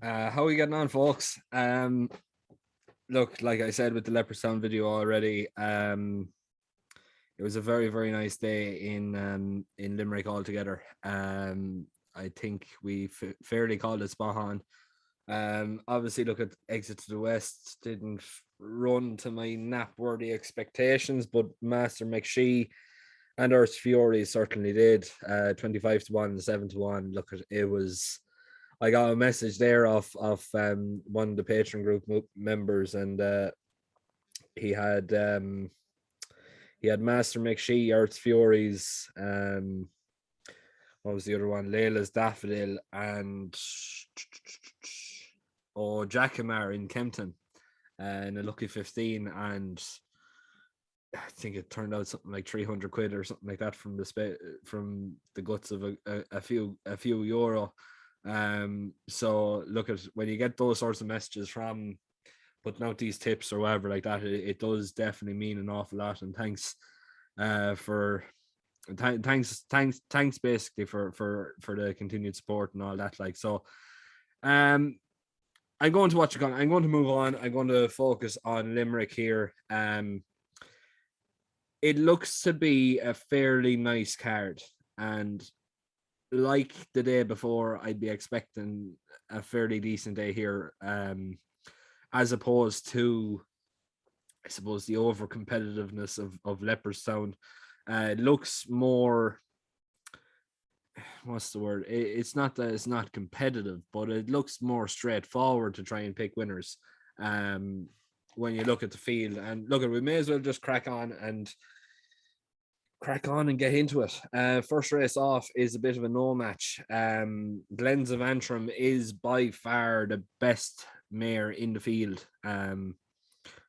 How are we getting on, folks? Look, like I said with the Leopardstown video already, it was a very, very nice day in Limerick altogether. I think we fairly called it spot on. Obviously, look at Exit to the West didn't run to my nap-worthy expectations, but Master McShee and Earth Fury certainly did. 25-1, 7-1. Look at it was. I got a message there of one of the patron group members, and he had um, he had Master McShee, Earth's Furies, what was the other one? Layla's Daffodil, and Jackamar in Kempton, in a lucky 15, and I think it turned out something like 300 quid or something like that from the guts of a few euro. So look at when you get those sorts of messages from putting out these tips or whatever like that, it does definitely mean an awful lot. And thanks thanks basically for the continued support and all that. Like, so I'm going to I'm going to move on. I'm going to focus on Limerick here. It looks to be a fairly nice card, and like the day before, I'd be expecting a fairly decent day here, as opposed to, I suppose, the over competitiveness of Leopardstown. It looks more, what's the word? It's not that it's not competitive, but it looks more straightforward to try and pick winners. When you look at the field, and look at, we may as well just crack on and get into it. First race off is a bit of a no match. Glens of Antrim is by far the best mare in the field.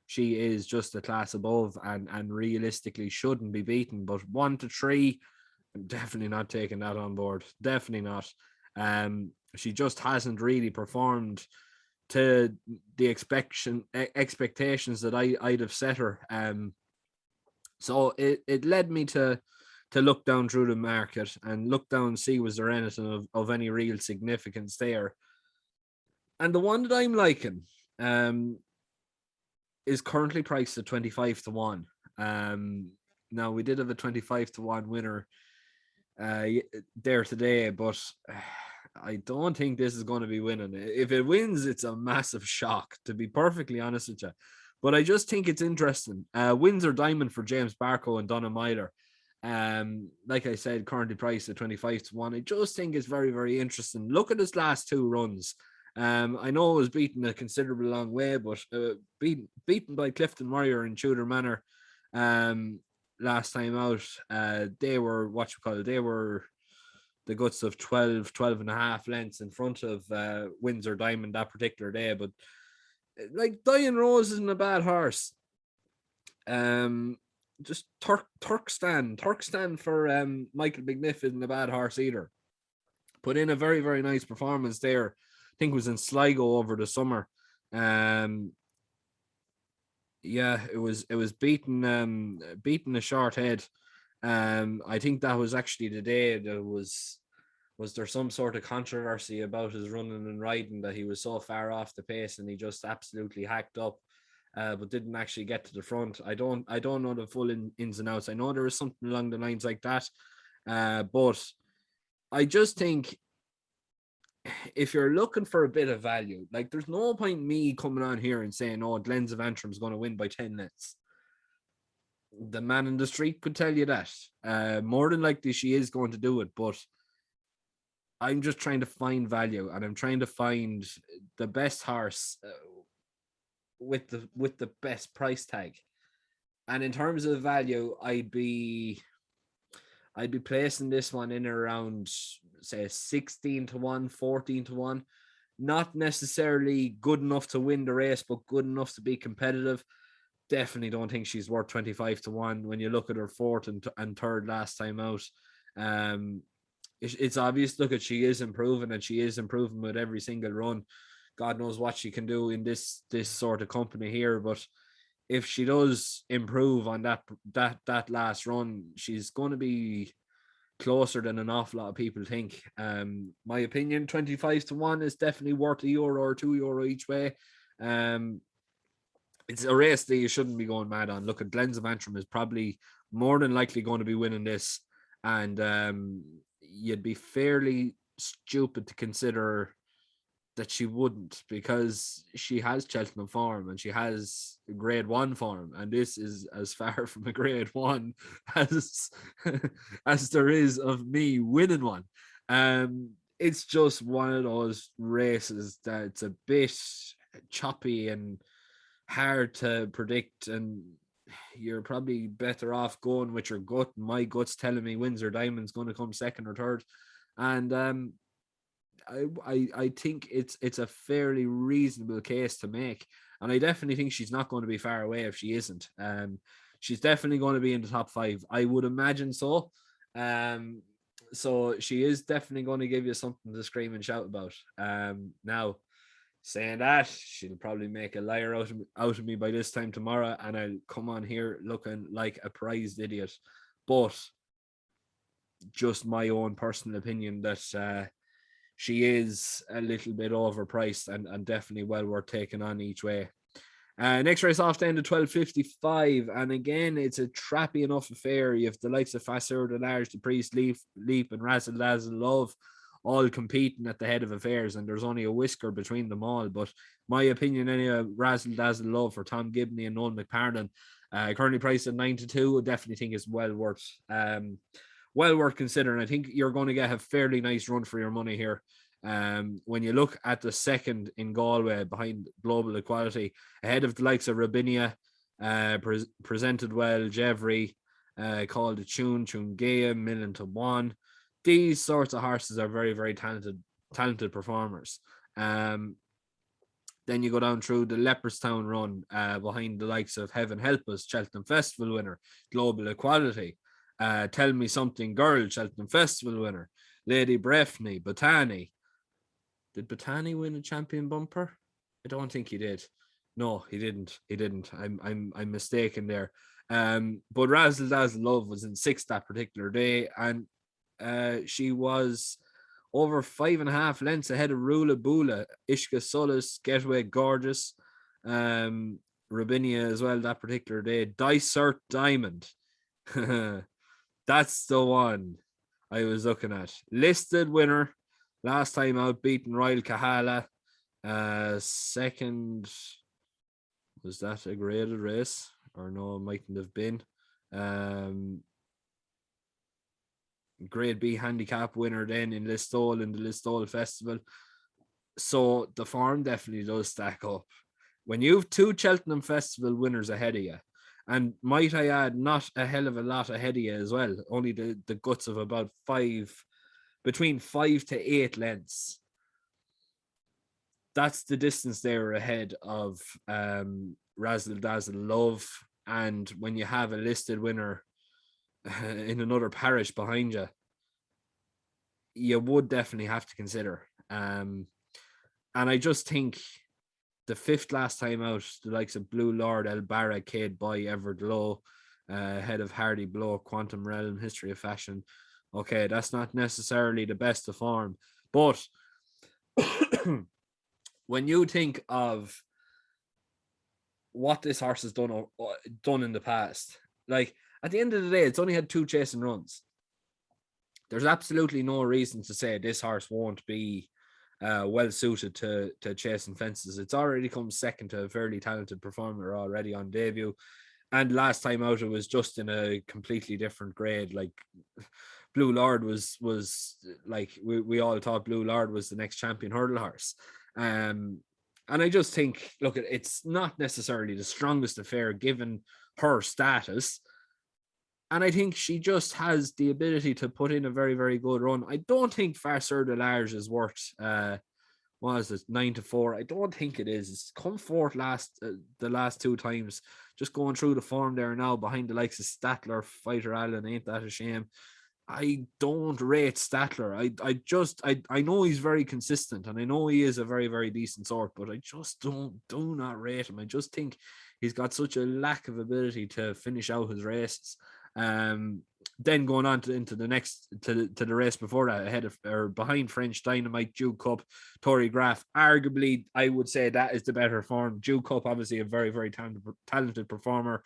She is just a class above, and realistically shouldn't be beaten. But 1 to 3, I'm definitely not taking that on board. Definitely not. She just hasn't really performed to the expectations that I'd have set her. So it led me to look down through the market and look down and see was there anything of any real significance there. And the one that I'm liking is currently priced at 25-1. Now, we did have a 25-1 winner there today, but I don't think this is going to be winning. If it wins, it's a massive shock, to be perfectly honest with you. But I just think it's interesting. Windsor Diamond for James Barco and Donna Myler. Like I said, currently priced at 25-1. I just think it's very, very interesting. Look at his last 2 runs. I know it was beaten a considerable long way, but beaten by Clifton Warrior and Tudor Manor last time out. They were, they were the guts of 12 and a half lengths in front of Windsor Diamond that particular day. But like, Diane Rose isn't a bad horse. Just Turkstan for Michael McNiff isn't a bad horse either. Put in a very, very nice performance there. I think it was in Sligo over the summer. Yeah, it was beaten a short head. I think that was actually the day there was there some sort of controversy about his running and riding, that he was so far off the pace and he just absolutely hacked up, but didn't actually get to the front. I don't know the full ins and outs. I know there was something along the lines like that, but I just think if you're looking for a bit of value, like, there's no point me coming on here and saying, oh, Glens of Antrim is going to win by 10 lengths. The man in the street could tell you that. More than likely she is going to do it, but I'm just trying to find value, and I'm trying to find the best horse with the best price tag. And in terms of value, I'd be placing this one in around, say, 16-1, 14-1. Not necessarily good enough to win the race, but good enough to be competitive. Definitely don't think she's worth 25-1 when you look at her fourth and third last time out. It's obvious. Look at, she is improving, and she is improving with every single run. God knows what she can do in this sort of company here, but if she does improve on that last run, she's going to be closer than an awful lot of people think. My opinion, 25-1 is definitely worth €1 or €2 each way. It's a race that you shouldn't be going mad on. Look, at Glens of Antrim is probably more than likely going to be winning this, and you'd be fairly stupid to consider that she wouldn't, because she has Cheltenham form and she has grade 1 form, and this is as far from a grade 1 as as there is of me winning one. It's just one of those races that's a bit choppy and hard to predict, and you're probably better off going with your gut. My gut's telling me Windsor Diamond's going to come second or third, and I think it's a fairly reasonable case to make, and I definitely think she's not going to be far away if she isn't. She's definitely going to be in the top 5, I would imagine so. So she is definitely going to give you something to scream and shout about. Now, saying that, she'll probably make a liar out of me by this time tomorrow, and I'll come on here looking like a prized idiot. But just my own personal opinion that she is a little bit overpriced and definitely well worth taking on each way. Next race off then to 12.55, and again it's a trappy enough affair. You have the likes of Fasseur, the Large, the Priest, Leap, and Razzle Dazzle Love all competing at the head of affairs, and there's only a whisker between them all. But my opinion, anyway, Razzle Dazzle Love for Tom Gibney and Noel McParnon, currently priced at 9-2, I definitely think is well worth considering. I think you're going to get a fairly nice run for your money here. When you look at the second in Galway behind Global Equality, ahead of the likes of Rabinia, presented well, Jevry, called a Tune Gea, Millen to One. These sorts of horses are very, very talented performers. Then you go down through the Leopardstown run behind the likes of Heaven Help Us, Cheltenham Festival winner, Global Equality. Tell Me Something Girl, Cheltenham Festival winner, Lady Breffney, Botany. Did Botany win a champion bumper? I don't think he did. No, he didn't. I'm mistaken there. But Razzle Dazzle Love was in 6th that particular day, and she was over 5.5 lengths ahead of Rula Bula, Ishka Solace, Getaway Gorgeous, Rabinia as well that particular day. Dysert Diamond. That's the one I was looking at. Listed winner. Last time out, beaten Royal Kahala. Second, was that a graded race? Or no, it mightn't have been. Grade B handicap winner then in Listowel in the Listowel Festival. So the form definitely does stack up. When you have 2 Cheltenham Festival winners ahead of you, and might I add, not a hell of a lot ahead of you as well, only the guts of about between 5 to 8 lengths. That's the distance they were ahead of Razzle Dazzle Love. And when you have a listed winner in another parish behind you, you would definitely have to consider. And I just think the 5th last time out, the likes of Blue Lord, El Barra, Cade Boy, Everett Low, head of Hardy Blow, Quantum Realm, History of Fashion. Okay, that's not necessarily the best of form, but when you think of what this horse has done in the past, like at the end of the day, it's only had 2 chasing runs. There's absolutely no reason to say this horse won't be well suited to chasing fences. It's already come second to a fairly talented performer already on debut, and last time out it was just in a completely different grade. Like Blue Lord was like we all thought Blue Lord was the next champion hurdle horse. And I just think, look, it's not necessarily the strongest affair given her status. And I think she just has the ability to put in a very, very good run. I don't think Farceur de Large is worth, what is it, 9-4? I don't think it is. It's come fourth the last 2 times. Just going through the form there now behind the likes of Statler, Fighter Allen, ain't that a shame? I don't rate Statler. I know he's very consistent, and I know he is a very, very decent sort, but I just do not rate him. I just think he's got such a lack of ability to finish out his races. then going on into the next to the race before that, ahead of or behind French Dynamite, Duke Cup, Tory Graf. Arguably, I would say that is the better form. Duke Cup, obviously a very, very talented performer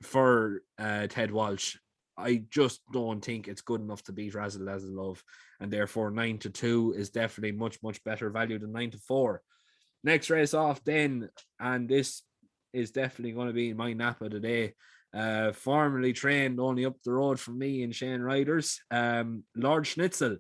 for Ted Walsh. I just don't think it's good enough to beat Razzle Dazzle Love, and therefore 9-2 is definitely much, much better value than 9-4. Next race off then, and this is definitely going to be my Napa today. Formerly trained only up the road from me in Shane Riders, Lord Schnitzel,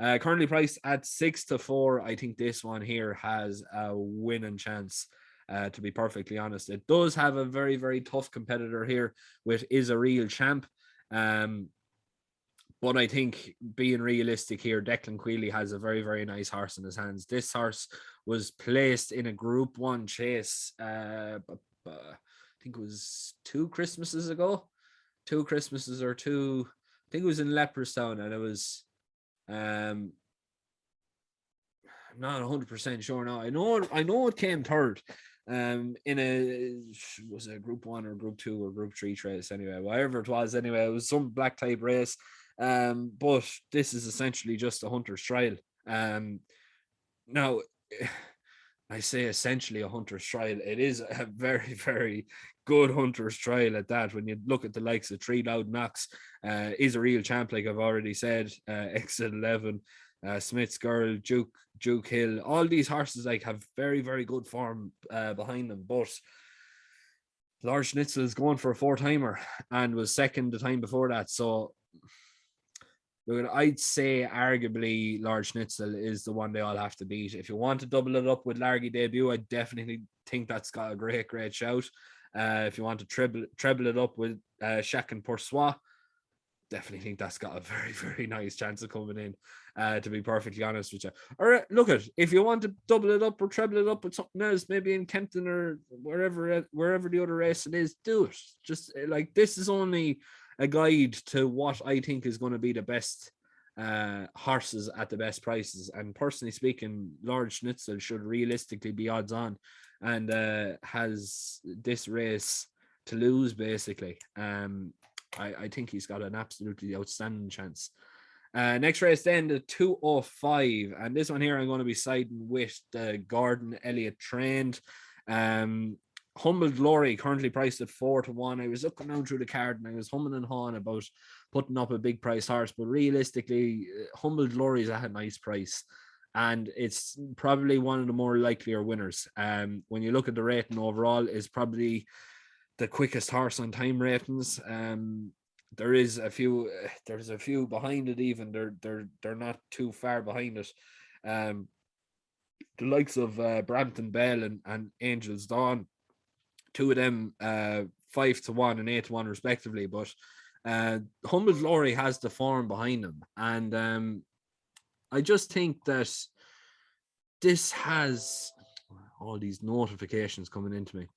currently priced at 6-4. I think this one here has a winning chance. To be perfectly honest, it does have a very, very tough competitor here with Is a Real Champ. But I think, being realistic here, Declan Queally has a very, very nice horse in his hands. This horse was placed in a Group 1 chase, I think it was 2 Christmases ago. 2 Christmases or 2, I think it was in Leopardstown, and it was, I'm not 100% sure now. I know it came third. In was it Group 1 or Group 2 or Group 3 race, anyway, whatever it was, anyway, it was some black type race. But this is essentially just a hunter's trial. Now, I say essentially a hunter's trial. It is a very, very good hunter's trial at that. When you look at the likes of Three Loud Knocks, Is a Real Champ, like I've already said, Exit 11, Smith's Girl, Duke Hill, all these horses like have very, very good form behind them. But Lord Schnitzel is going for a 4-timer and was second the time before that. So look, I'd say arguably Lord Schnitzel is the one they all have to beat. If you want to double it up with Largy Debut, I definitely think that's got a great, great shout. If you want to treble it up with Shaq and Poursois, definitely think that's got a very, very nice chance of coming in, to be perfectly honest with you. Or look at, if you want to double it up or treble it up with something else, maybe in Kempton or wherever the other racing is, do it. Just like, this is only a guide to what I think is going to be the best horses at the best prices. And personally speaking, Lord Schnitzel should realistically be odds on, and has this race to lose, basically. I think he's got an absolutely outstanding chance. Next race then, the 205, and this one here I'm going to be siding with the Gordon Elliott trained. Humble Glory, currently priced at 4-1. I was looking down through the card and I was humming and hawing about putting up a big price horse, but realistically, Humble Glory is at a nice price, and it's probably one of the more likelier winners. When you look at the rating overall, is probably the quickest horse on time ratings. There's a few behind it, even they're not too far behind it. The likes of Brampton Bell and Angels Dawn, two of them 5-1 and 8-1 respectively, but Humble Glory has the form behind them, and I just think that this has all these notifications coming into me.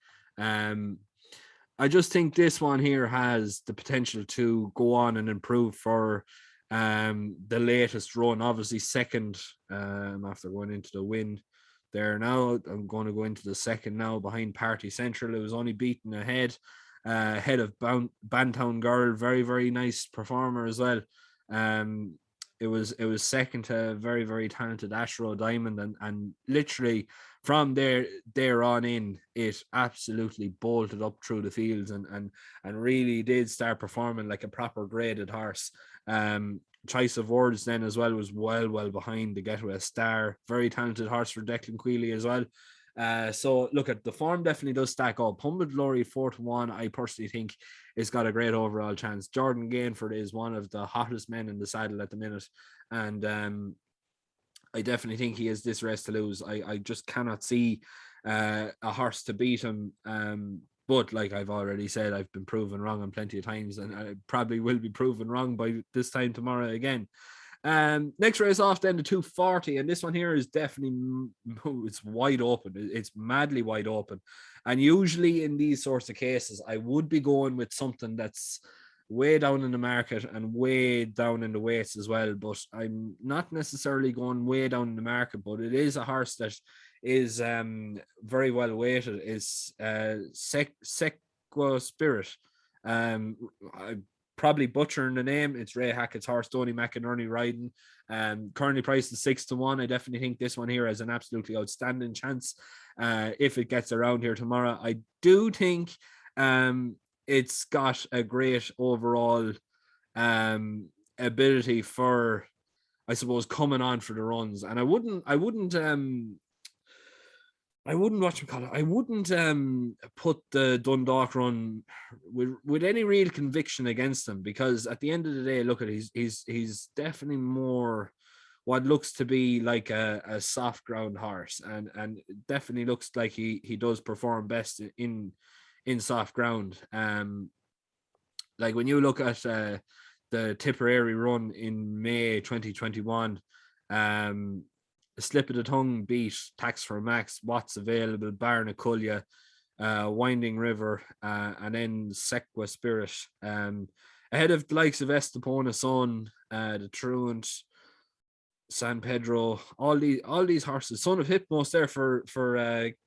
I just think this one here has the potential to go on and improve for the latest run. Obviously second, after going into the win there. Now I'm going to go into the second now behind Party Central. It was only beaten ahead of Bantown Girl, very, very nice performer as well. It was second to a very, very talented Ashrow Diamond, and literally from there on in, it absolutely bolted up through the fields and really did start performing like a proper graded horse. Choice of Words then as well was well behind the Getaway Star. Very talented horse for Declan Queally as well. So look, at the form definitely does stack up. Humble Glory 4-1, I personally think it's got a great overall chance. Jordan Gainford is one of the hottest men in the saddle at the minute, and I definitely think he has this race to lose. I just cannot see a horse to beat him. But like I've already said, I've been proven wrong on plenty of times, and I probably will be proven wrong by this time tomorrow again. Next race off then, the 240, and this one here is definitely, it's wide open. It's madly wide open, and usually in these sorts of cases I would be going with something that's way down in the market and way down in the weights as well, but I'm not necessarily going way down in the market. But it is a horse that is very well weighted. Is Sequa Spirit. probably butchering the name. It's Ray Hackett's horse, Donny McInerney riding. Currently priced at 6-1. I definitely think this one here has an absolutely outstanding chance if it gets around here tomorrow. I do think it's got a great overall ability for, I suppose, coming on for the runs. And I wouldn't put the Dundalk run with any real conviction against him, because at the end of the day, look at he's definitely more what looks to be like a soft ground horse, and definitely looks like he does perform best in soft ground. Like when you look at the Tipperary run in May 2021, Slip of the Tongue beat Tax for Max, What's Available, Barnacullia, Winding River, and then Sequa Spirit. Ahead of the likes of Estepona Son, the Truant, San Pedro, all these horses. Son of Hipmos there for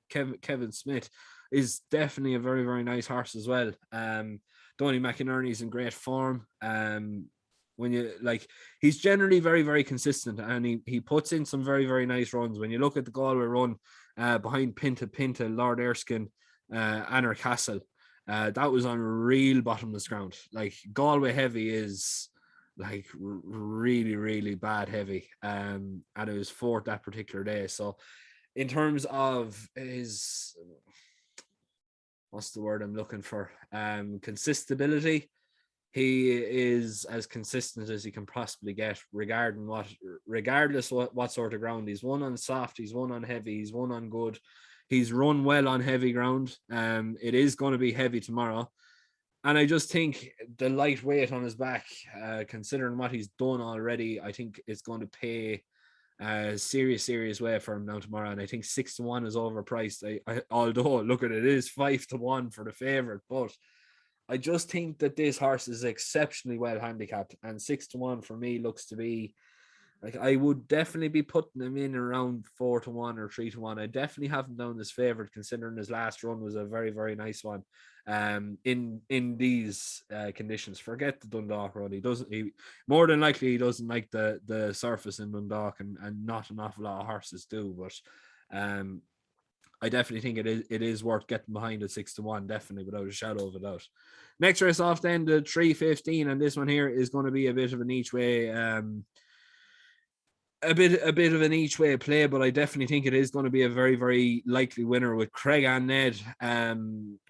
Kevin Smith is definitely a very, very nice horse as well. Donny McInerney's in great form. When you like, he's generally very, very consistent, and he puts in some very, very nice runs. When you look at the Galway run behind Pinta, Lord Erskine, Anner Castle, that was on real bottomless ground. Like Galway heavy is like really, really bad heavy, and it was fourth that particular day. So in terms of his, what's the word I'm looking for, consistability, he is as consistent as he can possibly get, regardless what sort of ground. He's won on soft, he's won on heavy, he's won on good, he's run well on heavy ground. It is going to be heavy tomorrow, and I just think the light weight on his back, considering what he's done already, I think it's going to pay serious way for him now tomorrow. And I think 6-1 is overpriced. Although look at it is 5-1 for the favorite, but I just think that this horse is exceptionally well handicapped, and 6-1 for me looks to be like, I would definitely be putting him in around 4-1 or 3-1. I definitely have him down as favorite, considering his last run was a very, very nice one. In these conditions, forget the Dundalk run. He more than likely he doesn't like the surface in Dundalk, and not an awful lot of horses do. But I definitely think it is worth getting behind at 6-1, definitely, without a shadow of a doubt. Next race off then, the 3:15, and this one here is going to be a bit of an each way, a bit of an each way play, but I definitely think it is going to be a very, very likely winner, with Craig and Ned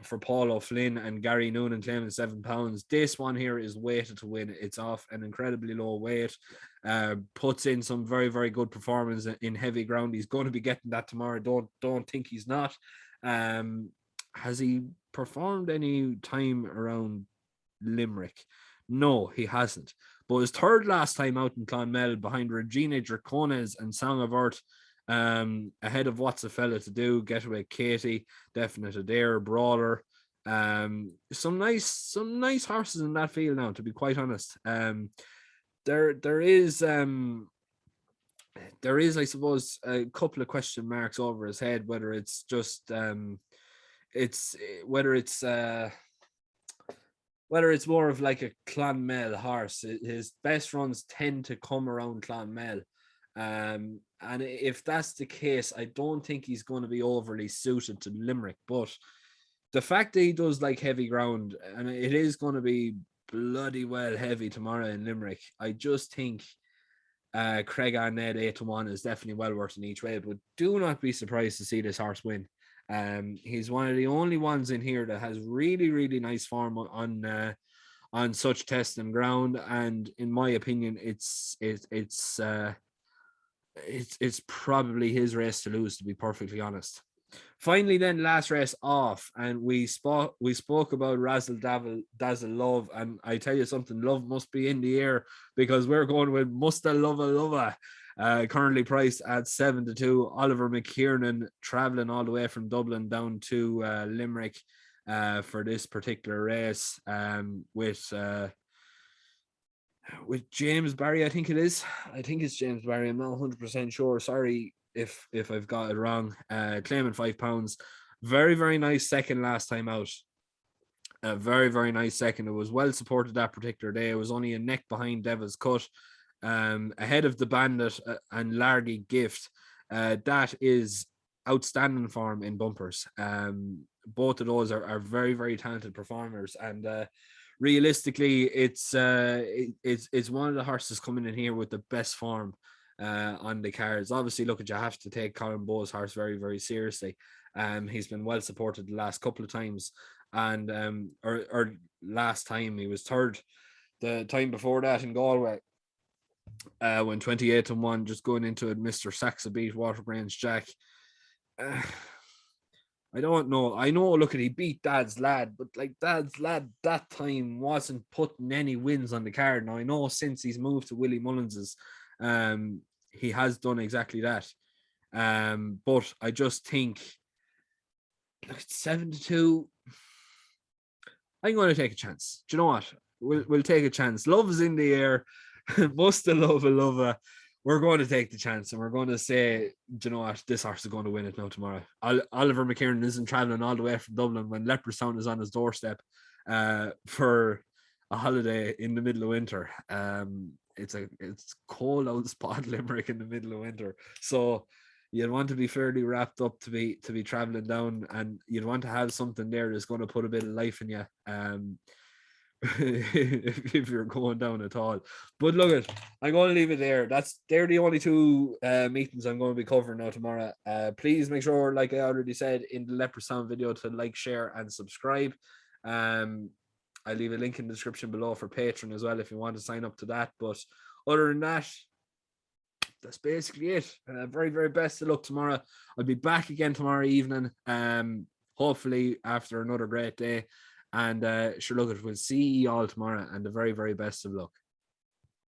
for Paul O'Flynn and Gary Noonan claiming £7. This one here is weighted to win. It's off an incredibly low weight. Puts in some very, very good performance in heavy ground. He's going to be getting that tomorrow. Don't think he's not. Has he performed any time around Limerick? No, he hasn't. But his third last time out in Clonmel, behind Regina Dracones and Song of Earth, ahead of What's a Fella to Do, Getaway Katie, Definite Adair, Brawler. Some nice horses in that field now, to be quite honest. There is, I suppose, a couple of question marks over his head, whether it's just whether it's more of like a Clonmel horse. His best runs tend to come around Clonmel. And if that's the case, I don't think he's going to be overly suited to Limerick. But the fact that he does like heavy ground, and it is going to be bloody well heavy tomorrow in Limerick, I just think Craig and Ned 8-1 is definitely well worth in each way. But do not be surprised to see this horse win. He's one of the only ones in here that has really, really nice form on such testing ground, and in my opinion, it's probably his race to lose, to be perfectly honest. Finally, then, last race off, and we spoke about Razzle Dazzle Love, and I tell you something, love must be in the air, because we're going with Musta Lova. Currently priced at 7-2. Oliver McKiernan traveling all the way from Dublin down to Limerick for this particular race, with James Barry, I think it is. I think it's James Barry. I'm not 100% sure. Sorry if I've got it wrong. Claiming £5. Very, very nice second last time out. A very, very nice second. It was well supported that particular day. It was only a neck behind Devil's Cut, ahead of the Bandit and Largy Gift. That is outstanding form in bumpers. Both of those are very, very talented performers, and realistically, it's one of the horses coming in here with the best form on the cards. Obviously, look, at you have to take Colin Bowes' horse very, very seriously. He's been well supported the last couple of times, and or last time he was third. The time before that in Galway, when 28-1, just going into it, Mr. Saxa beat Watergrange Jack. I don't know. I know, look, at he beat Dad's Lad, but like Dad's Lad that time wasn't putting any wins on the card. Now I know since he's moved to Willie Mullins's, he has done exactly that. But I just think 7-2. I'm going to take a chance. Do you know what? We'll take a chance. Love is in the air. Must have love a lover. We're going to take the chance, and we're going to say, do you know what? This horse is going to win it now tomorrow. Oliver McKiernan isn't traveling all the way from Dublin when Leopardstown is on his doorstep for a holiday in the middle of winter. It's cold out spot Limerick in the middle of winter, so you'd want to be fairly wrapped up to be traveling down, and you'd want to have something there that's going to put a bit of life in you. If you're going down at all. But look, I'm going to leave it there. They're the only two meetings I'm going to be covering now tomorrow. Please make sure, like I already said in the Leopardstown video, to like, share, and subscribe. I'll leave a link in the description below for Patreon as well if you want to sign up to that. But other than that, that's basically it. Very, very best of luck tomorrow. I'll be back again tomorrow evening, hopefully after another great day. And sure, look, we'll see you all tomorrow, and the very, very best of luck.